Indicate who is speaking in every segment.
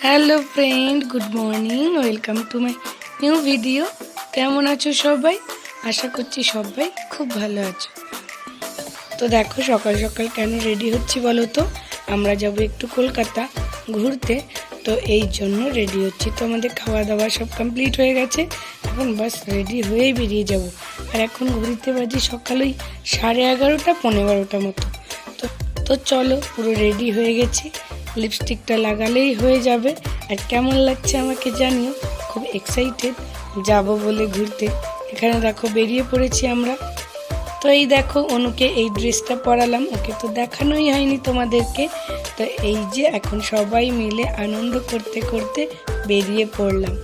Speaker 1: Hello friend, good morning, welcome to my new video. কেমন আছো সবাই? আশা করছি সবাই খুব ভালো আছো। তো দেখো সকাল সকাল কেন রেডি হচ্ছি বলো তো? আমরা যাব একটু কলকাতা ঘুরতে, তো এই জন্য রেডি হচ্ছি। তো আমাদের খাওয়া দাওয়া সব কমপ্লিট হয়ে গেছে, এখন বাস রেডি হয়েই বেরিয়ে যাব। আর এখন ঘুরতে বাজি সকালেই 11:30 12:15 মতো। তো চলো, পুরো রেডি হয়ে গেছি, লিপস্টিকটা লাগালেই হয়ে যাবে। আর কেমন লাগছে আমাকে জানিও, খুব এক্সাইটেড যাব বলে ঘুরতে। এখানে দেখো বেরিয়ে পড়েছি আমরা। তো এই দেখো অনুকে এই ড্রেসটা পরালাম, ওকে তো দেখানোই হয়নি তোমাদেরকে। তো এই যে এখন সবাই মিলে আনন্দ করতে করতে বেরিয়ে পড়লাম।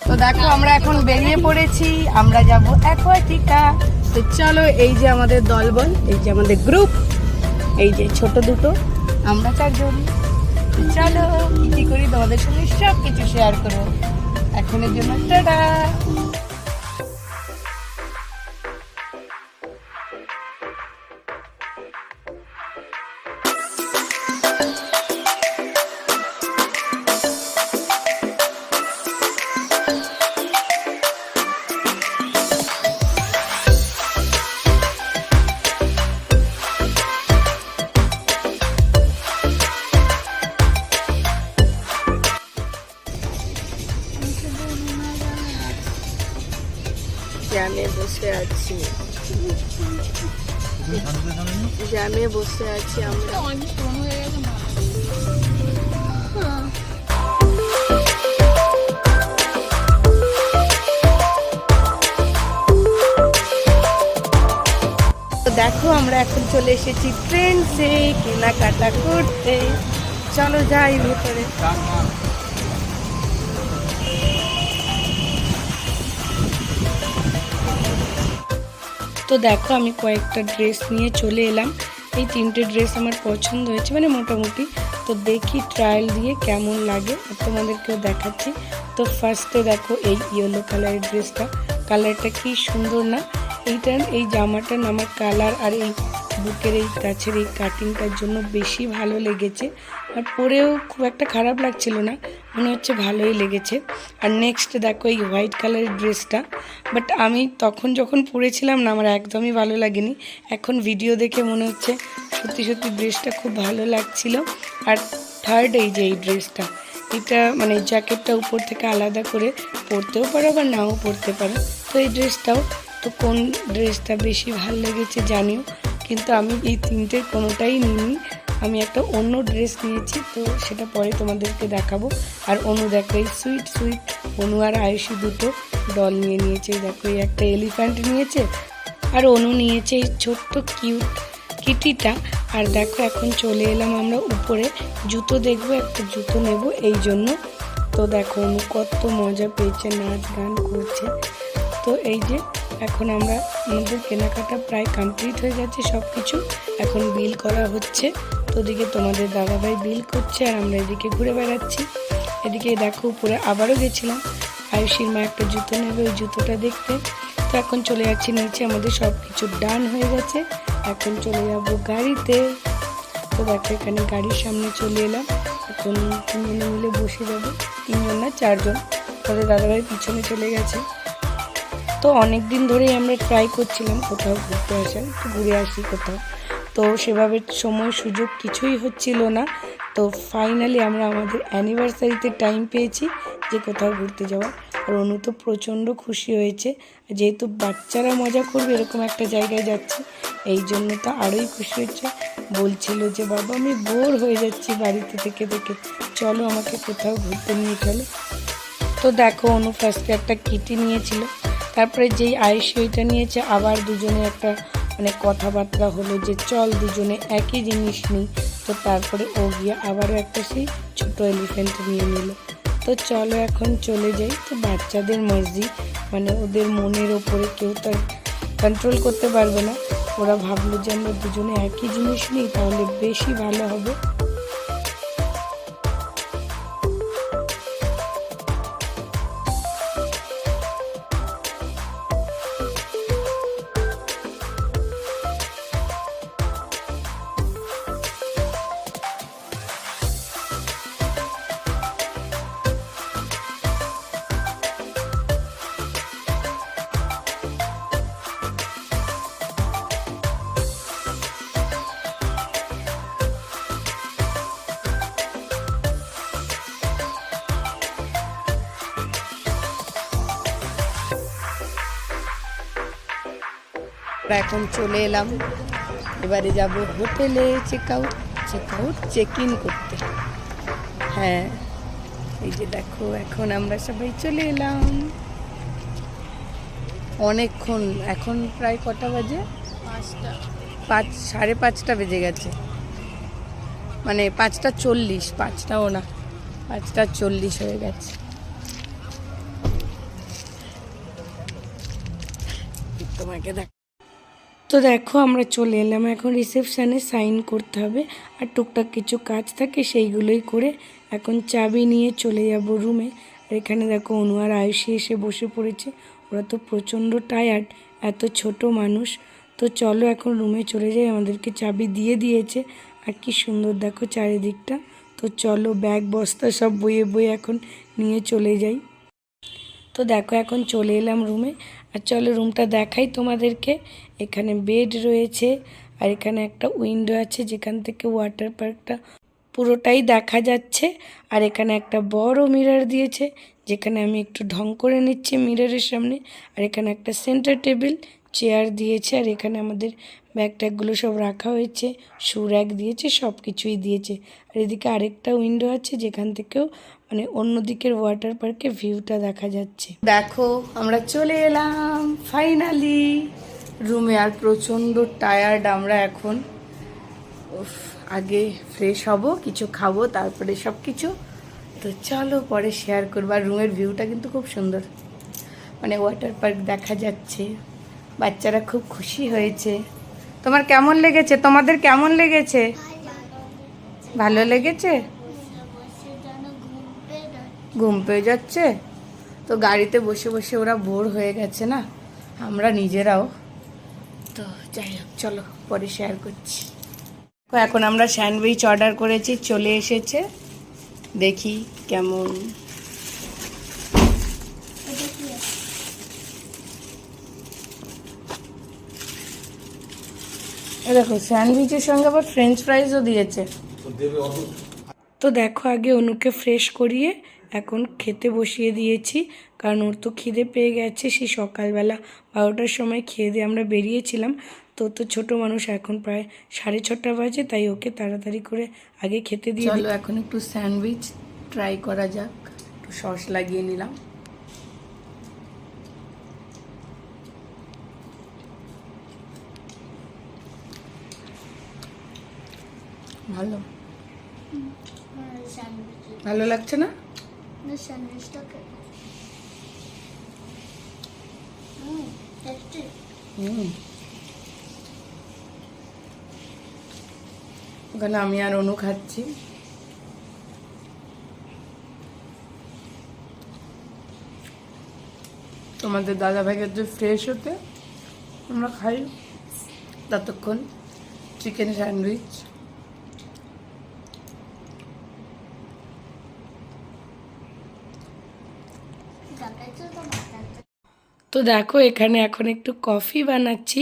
Speaker 1: তো দেখো আমরা এখন বেরিয়ে পড়েছি, আমরা যাব অ্যাকোয়াটিকা। তো চলো, এই যে আমাদের দলবল, এই যে আমাদের গ্রুপ, এই যে ছোট দুটো, আমরা 4 জন। চলো কি করি তোমাদের সঙ্গে সব কিছু শেয়ার করবো। এখনের জন্য টাটা। জ্যামে বসে আছি, জ্যামে বসে আছি আমরা। তো দেখো আমরা এখন চলে এসেছি ট্রেন্ডসে কেনাকাটা করতে। চলো যাই ভেতরে। তো দেখো আমি কয়েকটা ড্রেস নিয়ে চলে এলাম। এই 3টে ড্রেস আমার পছন্দ হয়েছে, মানে মোটামুটি। তো দেখি ট্রায়াল দিয়ে কেমন লাগে আর তোমাদেরকেও দেখাচ্ছি। তো ফার্স্টে দেখো এই ইয়েলো কালারের ড্রেসটা, কালারটা কি সুন্দর না? এই জামাটা না আমার কালার আর এই বুকের এই গাছের এই কাটিংটার জন্য বেশি ভালো লেগেছে। আর পরেও খুব একটা খারাপ লাগছিল না, মনে হচ্ছে ভালোই লেগেছে। আর নেক্সট দেখো এই হোয়াইট কালারের ড্রেসটা, বাট আমি তখন যখন পরেছিলাম না আমার একদমই ভালো লাগেনি। এখন ভিডিও দেখে মনে হচ্ছে সত্যি সত্যি ড্রেসটা খুব ভালো লাগছিল। আর থার্ড এই যে এই ড্রেসটা, এটা মানে জ্যাকেটটা উপর থেকে আলাদা করে পরতেও পারো আবার নাও পরতে পারো। তো এই ড্রেসটাও, তো কোন ড্রেসটা বেশি ভালো লেগেছে জানিও। কিন্তু আমি এই 3টের কোনোটাই নিইনি, আমি একটা অন্য ড্রেস নিয়েছি, তো সেটা পরে তোমাদেরকে দেখাবো। আর অনু দেখো এই সুইট সুইট, অনু আর আয়ুষী দুটো ডল নিয়ে নিয়েছে। দেখো এই একটা এলিফ্যান্ট নিয়েছে আর অনু নিয়েছে এই ছোট্ট কিউট কিটিটা। আর দেখো এখন চলে এলাম আমরা উপরে, জুতো দেখবো, একটা জুতো নেব এই জন্য। তো দেখো অনু কত মজা পেয়েছে, নাচ গান করছে। তো এই যে এখন আমাদের কেনাকাটা প্রায় কমপ্লিট হয়ে গেছে সব কিছু, এখন বিল করা হচ্ছে। তো ওদিকে তোমাদের দাদাভাই বিল করছে আর আমরা এদিকে ঘুরে বেড়াচ্ছি। এদিকে দেখো উপরে আবারও গেছিলাম, আয়ুষীর মা একটা জুতো নেবে, ওই জুতোটা দেখতে। তো এখন চলে যাচ্ছি নিচে, আমাদের সব কিছু ডান হয়ে গেছে, এখন চলে যাব গাড়িতে। তো দেখো এখানে গাড়ির সামনে চলে এলাম, এখন 3জনে মিলে বসে যাবো, 3জন না 4জন। তাদের দাদাভাই পিছনে চলে গেছে। তো অনেক দিন ধরেই আমরা ট্রাই করছিলাম কোথাও ঘুরতে আসার, একটু ঘুরে আসি কোথাও। তো সেভাবে সময় সুযোগ কিছুই হচ্ছিল না। তো ফাইনালি আমরা আমাদের অ্যানিভার্সারিতে টাইম পেয়েছি যে কোথাও ঘুরতে যাওয়ার। আর অনু তো প্রচণ্ড খুশি হয়েছে, যেহেতু বাচ্চারা মজা করবে এরকম একটা জায়গায় যাচ্ছি, এই জন্য তো আরোই খুশি হচ্ছে। বলছিল যে বাবা আমি বোর হয়ে যাচ্ছি বাড়িতে থেকে থেকে, চলো আমাকে কোথাও ঘুরতে নিয়ে চলো। তো দেখো অনু ফার্স্টে একটা কিটি নিয়েছিল, তারপরে যেই আয়ুষী ওইটা নিয়েছে, আবার দুজনে একটা মানে কথাবার্তা হলো যে চল দুজনে একই জিনিস নিই। তো তারপরে ও গিয়ে আবারও একটা সেই ছোটো এলিফ্যান্ট নিয়ে নিল। তো চলো এখন চলে যাই। তো বাচ্চাদের মর্জি, মানে ওদের মনের ওপরে কেউ তো কন্ট্রোল করতে পারবে না। ওরা ভাবলো যে আমরা দুজনে একই জিনিস নিই তাহলে বেশি ভালো হবে। এখন চলে এলাম, এবারে যাব হোটেলে চেক ইন করতে। হ্যাঁ, এই যে দেখো এখন আমরা সবাই চলে এলাম। অনেকক্ষণ, এখন প্রায় কটা বাজে? 5:30 বেজে গেছে, মানে 5:40, 5টাও না, 5:40 হয়ে গেছে। তোমাকে দেখ। তো দেখো আমরা চলে এলাম, এখন রিসেপশানে সাইন করতে হবে আর টুকটাক কিছু কাজ থাকে সেইগুলোই করে এখন চাবি নিয়ে চলে যাব রুমে। আর এখানে দেখো অনু আর আয়ুষী এসে বসে পড়েছে, ওরা তো প্রচণ্ড টায়ার্ড, এত ছোট মানুষ। তো চলো এখন রুমে চলে যাই, আমাদেরকে চাবি দিয়ে দিয়েছে। আর কি সুন্দর দেখো চারিদিকটা। তো চলো ব্যাগ বস্তা সব বয়ে বয়ে এখন নিয়ে চলে যাই। তো দেখো এখন চলে এলাম রুমে, আর চলো রুমটা দেখাই তোমাদেরকে। এখানে বেড রয়েছে আর এখানে একটা উইন্ডো আছে যেখান থেকে ওয়াটার পার্কটা পুরোটাই দেখা যাচ্ছে। আর এখানে একটা বড় মিরর দিয়েছে যেখানে আমি একটু ঢং করে নিচ্ছি মিররের সামনে। আর এখানে একটা সেন্টার টেবিল চেয়ার দিয়েছে, আর এখানে আমাদের ব্যাগ ট্যাগগুলো সব রাখা হয়েছে, শু র্যাক দিয়েছে, সব কিছুই দিয়েছে। আর এদিকে আরেকটা উইন্ডো আছে যেখান থেকেও মানে অন্য দিকের ওয়াটার পার্কে ভিউটা দেখা যাচ্ছে। দেখো আমরা চলে এলাম ফাইনালি রুমে, আর প্রচণ্ড টায়ার্ড আমরা এখন। আগে ফ্রেশ হব, কিছু খাবো, তারপরে সব কিছু তো চলো পরে শেয়ার করবো। আর রুমের ভিউটা কিন্তু খুব সুন্দর, মানে ওয়াটার পার্ক দেখা যাচ্ছে, বাচ্চারা খুব খুশি হয়েছে। তোমার কেমন লেগেছে? তোমাদের কেমন লেগেছে? ভালো লেগেছে? ঘুম পেয়ে যাচ্ছে তো গাড়িতে বসে বসে ওরা বোর হয়ে গেছে না, আমরা নিজেরাও। তো যাই হোক চলো পরে শেয়ার করছি। তো এখন আমরা স্যান্ডউইচ অর্ডার করেছি, চলে এসেছে, দেখি কেমন। দেখো স্যান্ডউইচের সঙ্গে আবার ফ্রেঞ্চ ফ্রাইজও দিয়েছে। তো দেখো আগে অনুকে ফ্রেশ করিয়ে এখন খেতে বসিয়ে দিয়েছি, কারণ ওর তো খিদে পেয়ে গেছে। সেই সকালবেলা 12টার সময় খেয়ে দিয়ে আমরা বেরিয়েছিলাম। তো ছোটো মানুষ, এখন প্রায় 6:30 বাজে, তাই ওকে তাড়াতাড়ি করে আগে খেতে দিয়ে চলো এখন একটু স্যান্ডউইচ ট্রাই করা যাক। একটু সস লাগিয়ে নিলাম। ভালো ভালো লাগছে না? ওখানে আমি আর অনু খাচ্ছি। তোমাদের দাদা ভাইয়ের যে ফ্রেশ হতে আমরা খাই, ততক্ষণ চিকেন স্যান্ডউইচ। তো দেখো এখানে এখন একটু কফি বানাচ্ছি।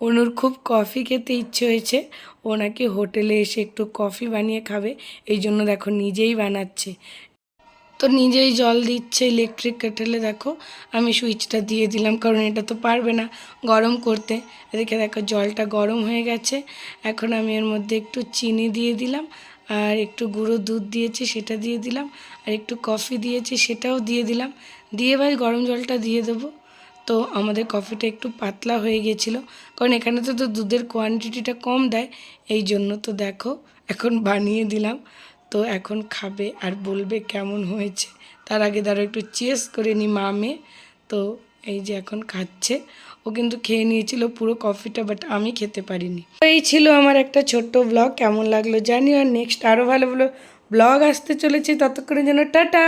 Speaker 1: অনুর খুব কফি খেতে ইচ্ছে হয়েছে, ও নাকি হোটেলে এসে একটু কফি বানিয়ে খাবে, এই জন্য দেখো নিজেই বানাচ্ছে। তো নিজেই জল দিচ্ছে ইলেকট্রিক কেটেলে। দেখো আমি সুইচটা দিয়ে দিলাম, কারণ এটা তো পারবে না গরম করতে। এদিকে দেখো জলটা গরম হয়ে গেছে, এখন আমি এর মধ্যে একটু চিনি দিয়ে দিলাম, আর একটু গুঁড়ো দুধ দিয়েছি সেটা দিয়ে দিলাম, আর একটু কফি দিয়েছি সেটাও দিয়ে দিলাম। দিয়ে ভাই গরম জলটা দিয়ে দেবো। তো আমাদের কফিটা একটু পাতলা হয়ে গিয়েছিলো, কারণ এখানে তো দুধের কোয়ান্টিটিটা কম দেয়, এই জন্য। তো দেখো এখন বানিয়ে দিলাম, তো এখন খাবে আর বলবে কেমন হয়েছে। তার আগে ধরো একটু চিয়ার্স করে নি মামে। তো এই যে এখন খাচ্ছে, ও কিন্তু খেয়ে নিয়েছিল পুরো কফিটা, বাট আমি খেতে পারিনি। তো এই ছিল আমার একটা ছোট্ট ব্লগ, কেমন লাগলো জানিও। আর নেক্সট আরও ভালো ভালো ব্লগ আসতে চলেছে, ততক্ষণের জন্য টাটা।